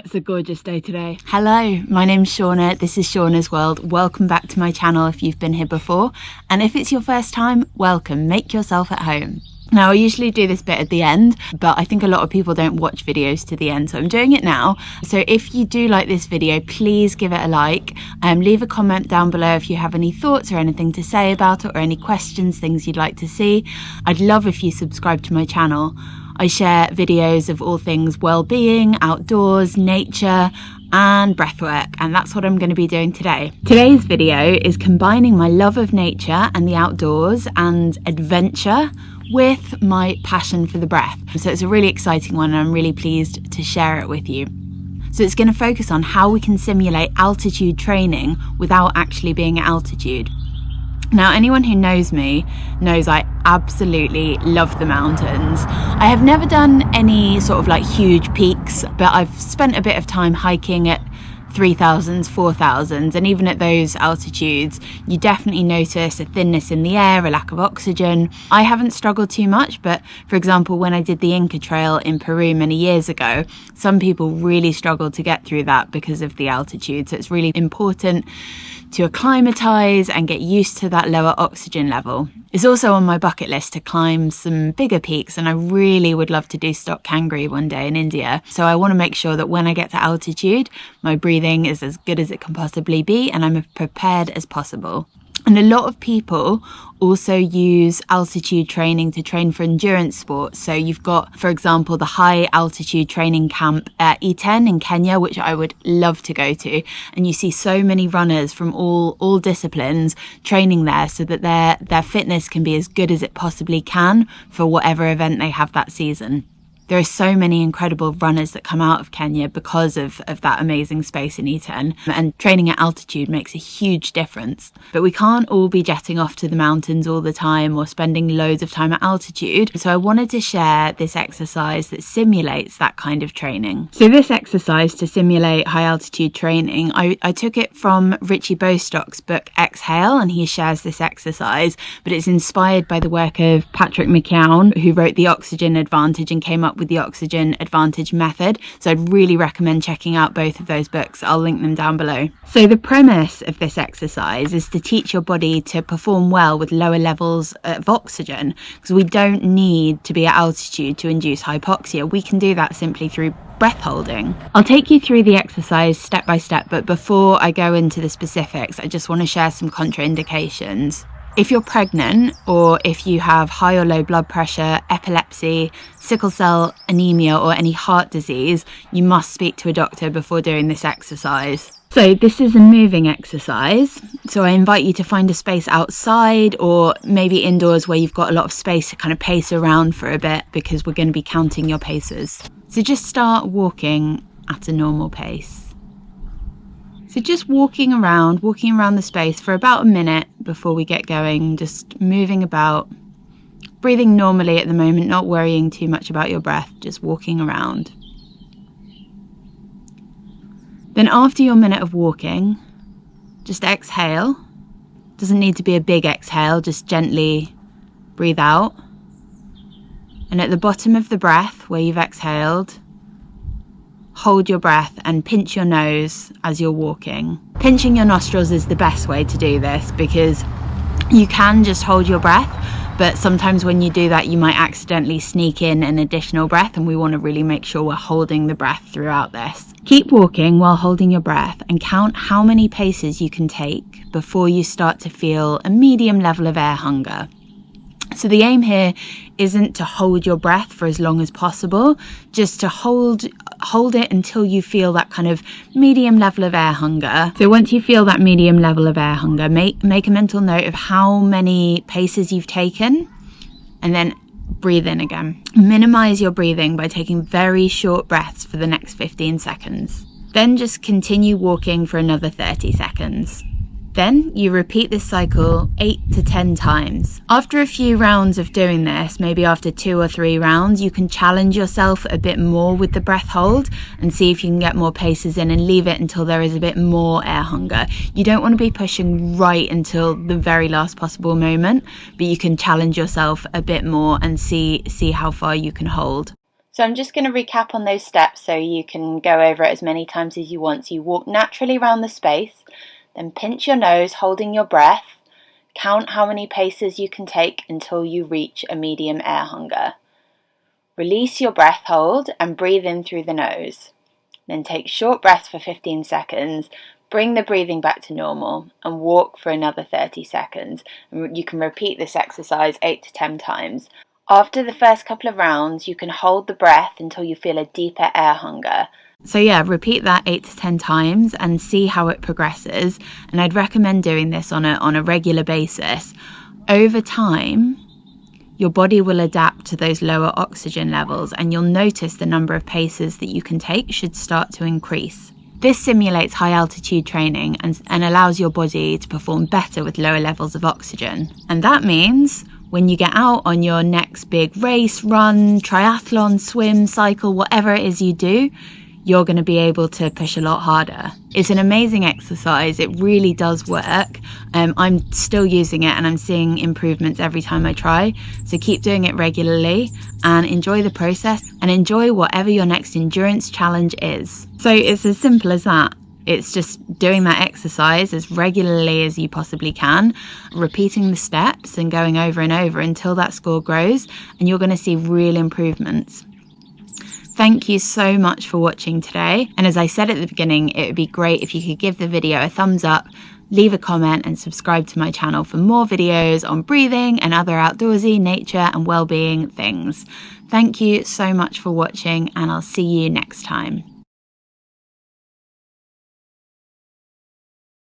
It's a gorgeous day today. Hello, my name's Shauna. This is Shauna's World. Welcome back to my channel if you've been here before. And if it's your first time, welcome. Make yourself at home. Now, I usually do this bit at the end, but I think a lot of people don't watch videos to the end, so I'm doing it now. So if you do like this video, please give it a like. Leave a comment down below if you have any thoughts or anything to say about it, or any questions, things you'd like to see. I'd love if you subscribe to my channel. I share videos of all things well-being, outdoors, nature, and breathwork, and that's what I'm going to be doing today. Today's video is combining my love of nature and the outdoors and adventure with my passion for the breath. So it's a really exciting one, and I'm really pleased to share it with you. So it's going to focus on how we can simulate altitude training without actually being at altitude. Now, anyone who knows me knows I absolutely love the mountains. I have never done any sort of like huge peaks, but I've spent a bit of time hiking at 3,000s, 4,000s, and even at those altitudes, you definitely notice a thinness in the air, a lack of oxygen. I haven't struggled too much, but for example, when I did the Inca Trail in Peru many years ago, some people really struggled to get through that because of the altitude. So it's really important to acclimatise and get used to that lower oxygen level. It's also on my bucket list to climb some bigger peaks, and I really would love to do Stock Kangri one day in India. So I want to make sure that when I get to altitude, my breathing is as good as it can possibly be and I'm as prepared as possible. And a lot of people also use altitude training to train for endurance sports. So you've got, for example, the high altitude training camp at Iten in Kenya, which I would love to go to. And you see so many runners from all disciplines training there so that their fitness can be as good as it possibly can for whatever event they have that season. There are so many incredible runners that come out of Kenya because of that amazing space in Iten, and training at altitude makes a huge difference. But we can't all be jetting off to the mountains all the time or spending loads of time at altitude. So I wanted to share this exercise that simulates that kind of training. So this exercise to simulate high altitude training, I took it from Richie Bostock's book Exhale, and he shares this exercise, but it's inspired by the work of Patrick McKeown, who wrote The Oxygen Advantage and came up with the Oxygen Advantage method. So I'd really recommend checking out both of those books. I'll link them down below. So the premise of this exercise is to teach your body to perform well with lower levels of oxygen, because we don't need to be at altitude to induce hypoxia. We can do that simply through breath holding. I'll take you through the exercise step by step, but before I go into the specifics, I just want to share some contraindications. If you're pregnant, or if you have high or low blood pressure, epilepsy, sickle cell anemia, or any heart disease, you must speak to a doctor before doing this exercise. So this is a moving exercise. So I invite you to find a space outside or maybe indoors where you've got a lot of space to kind of pace around for a bit, because we're going to be counting your paces. So just start walking at a normal pace. So just walking around the space for about a minute before we get going, just moving about, breathing normally at the moment, not worrying too much about your breath, just walking around. Then after your minute of walking, just exhale. Doesn't need to be a big exhale, just gently breathe out. And at the bottom of the breath where you've exhaled, hold your breath and pinch your nose as you're walking. Pinching your nostrils is the best way to do this, because you can just hold your breath, but sometimes when you do that, you might accidentally sneak in an additional breath, and we want to really make sure we're holding the breath throughout this. Keep walking while holding your breath and count how many paces you can take before you start to feel a medium level of air hunger. So the aim here isn't to hold your breath for as long as possible, just to hold it until you feel that kind of medium level of air hunger. So once you feel that medium level of air hunger, make a mental note of how many paces you've taken, and then breathe in again. Minimize your breathing by taking very short breaths for the next 15 seconds. Then just continue walking for another 30 seconds. Then you repeat this cycle 8 to 10 times. After a few rounds of doing this, maybe after 2 or 3 rounds, you can challenge yourself a bit more with the breath hold and see if you can get more paces in, and leave it until there is a bit more air hunger. You don't want to be pushing right until the very last possible moment, but you can challenge yourself a bit more and see how far you can hold. So I'm just going to recap on those steps so you can go over it as many times as you want. So you walk naturally around the space, then pinch your nose, holding your breath. Count how many paces you can take until you reach a medium air hunger. Release your breath hold and breathe in through the nose. Then take short breaths for 15 seconds. Bring the breathing back to normal and walk for another 30 seconds. You can repeat this exercise 8 to 10 times. After the first couple of rounds, you can hold the breath until you feel a deeper air hunger. So yeah, repeat that 8 to 10 times and see how it progresses. And I'd recommend doing this on a regular basis. Over time, your body will adapt to those lower oxygen levels and you'll notice the number of paces that you can take should start to increase. This simulates high altitude training and allows your body to perform better with lower levels of oxygen. And that means when you get out on your next big race, run, triathlon, swim, cycle, whatever it is you do, you're going to be able to push a lot harder. It's an amazing exercise. It really does work. I'm still using it and I'm seeing improvements every time I try. So keep doing it regularly and enjoy the process and enjoy whatever your next endurance challenge is. So it's as simple as that. It's just doing that exercise as regularly as you possibly can, repeating the steps and going over and over until that score grows, and you're going to see real improvements. Thank you so much for watching today. And as I said at the beginning, it would be great if you could give the video a thumbs up, leave a comment and subscribe to my channel for more videos on breathing and other outdoorsy, nature and well-being things. Thank you so much for watching and I'll see you next time.